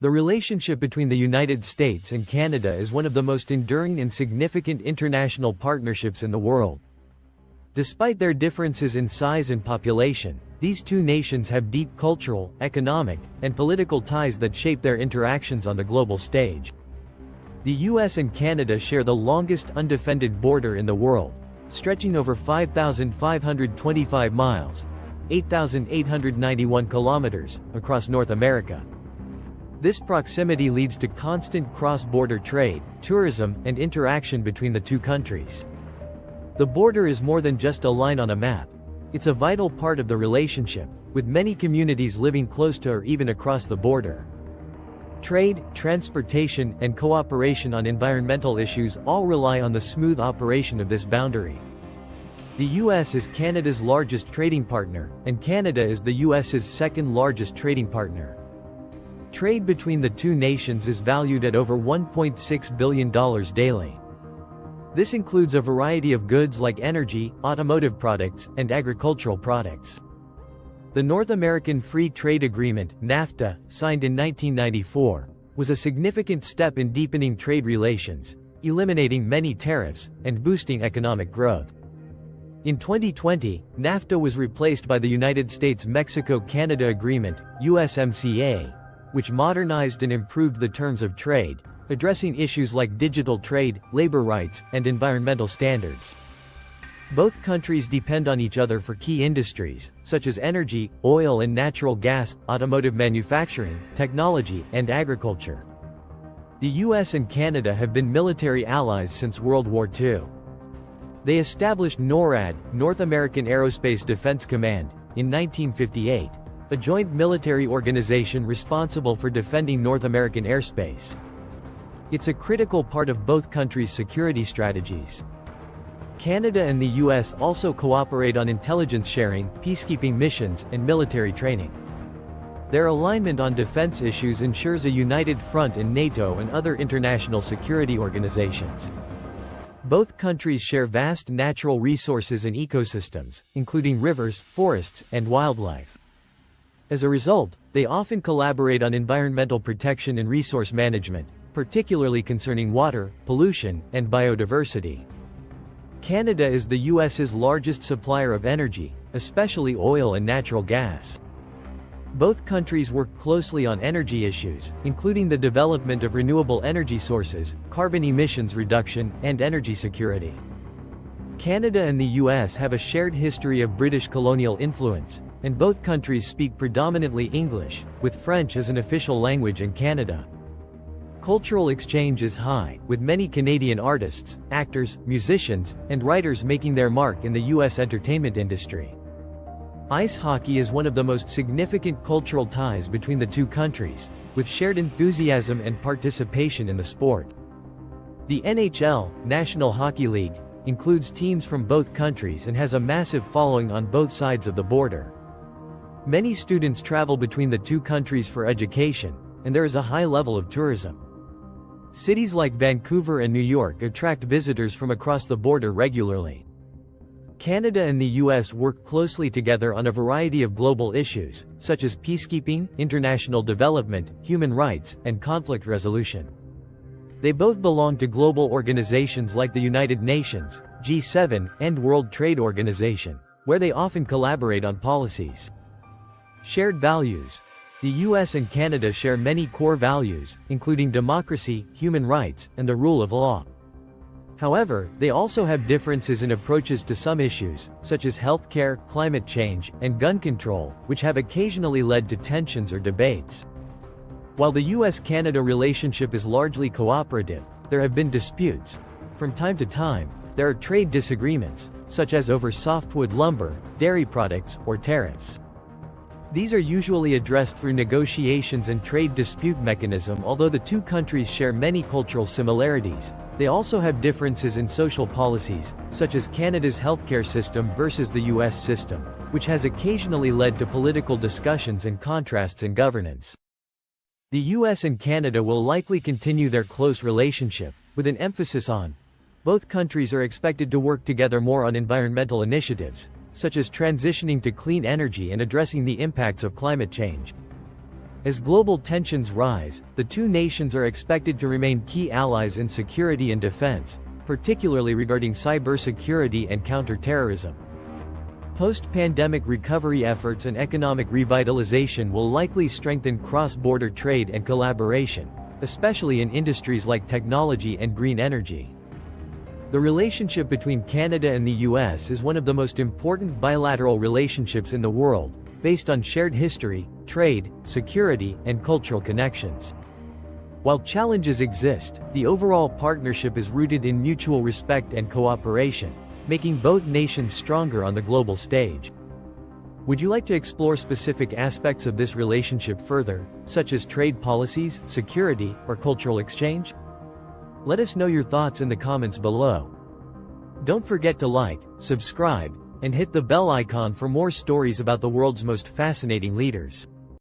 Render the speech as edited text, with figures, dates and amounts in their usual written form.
The relationship between the United States and Canada is one of the most enduring and significant international partnerships in the world. Despite their differences in size and population, these two nations have deep cultural, economic, and political ties that shape their interactions on the global stage. The US and Canada share the longest undefended border in the world, stretching over 5,525 miles, 8,891 kilometers, across North America. This proximity leads to constant cross-border trade, tourism, and interaction between the two countries. The border is more than just a line on a map. It's a vital part of the relationship, with many communities living close to or even across the border. Trade, transportation, and cooperation on environmental issues all rely on the smooth operation of this boundary. The US is Canada's largest trading partner, and Canada is the US's second largest trading partner. Trade between the two nations is valued at over $1.6 billion daily. This includes a variety of goods like energy, automotive products, and agricultural products. The North American Free Trade Agreement, NAFTA, signed in 1994, was a significant step in deepening trade relations, eliminating many tariffs, and boosting economic growth. In 2020, NAFTA was replaced by the United States-Mexico-Canada Agreement, USMCA, which modernized and improved the terms of trade, addressing issues like digital trade, labor rights, and environmental standards. Both countries depend on each other for key industries, such as energy, oil and natural gas, automotive manufacturing, technology, and agriculture. The US and Canada have been military allies since World War II. They established NORAD, North American Aerospace Defense Command, in 1958, a joint military organization responsible for defending North American airspace. It's a critical part of both countries' security strategies. Canada and the US also cooperate on intelligence sharing, peacekeeping missions, and military training. Their alignment on defense issues ensures a united front in NATO and other international security organizations. Both countries share vast natural resources and ecosystems, including rivers, forests, and wildlife. As a result, they often collaborate on environmental protection and resource management, particularly concerning water, pollution, and biodiversity. Canada is the US's largest supplier of energy, especially oil and natural gas. Both countries work closely on energy issues, including the development of renewable energy sources, carbon emissions reduction, and energy security. Canada and the US have a shared history of British colonial influence, and both countries speak predominantly English, with French as an official language in Canada. Cultural exchange is high, with many Canadian artists, actors, musicians, and writers making their mark in the US entertainment industry. Ice hockey is one of the most significant cultural ties between the two countries, with shared enthusiasm and participation in the sport. The NHL, National Hockey League, includes teams from both countries and has a massive following on both sides of the border. Many students travel between the two countries for education, and there is a high level of tourism. Cities like Vancouver and New York attract visitors from across the border regularly. Canada and the US work closely together on a variety of global issues, such as peacekeeping, international development, human rights, and conflict resolution. They both belong to global organizations like the United Nations, G7, and World Trade Organization, where they often collaborate on policies. Shared values. The US and Canada share many core values, including democracy, human rights, and the rule of law. However, they also have differences in approaches to some issues, such as healthcare, climate change, and gun control, which have occasionally led to tensions or debates. While the US-Canada relationship is largely cooperative, there have been disputes. From time to time, there are trade disagreements, such as over softwood lumber, dairy products, or tariffs. These are usually addressed through negotiations and trade dispute mechanism. Although the two countries share many cultural similarities, they also have differences in social policies, such as Canada's healthcare system versus the US system, which has occasionally led to political discussions and contrasts in governance. The US and Canada will likely continue their close relationship, with an emphasis on. Both countries are expected to work together more on environmental initiatives, such as transitioning to clean energy and addressing the impacts of climate change. As global tensions rise, the two nations are expected to remain key allies in security and defense, particularly regarding cybersecurity and counterterrorism. Post-pandemic recovery efforts and economic revitalization will likely strengthen cross-border trade and collaboration, especially in industries like technology and green energy. The relationship between Canada and the US is one of the most important bilateral relationships in the world, based on shared history, trade, security, and cultural connections. While challenges exist, the overall partnership is rooted in mutual respect and cooperation, making both nations stronger on the global stage. Would you like to explore specific aspects of this relationship further, such as trade policies, security, or cultural exchange? Let us know your thoughts in the comments below. Don't forget to like, subscribe, and hit the bell icon for more stories about the world's most fascinating leaders.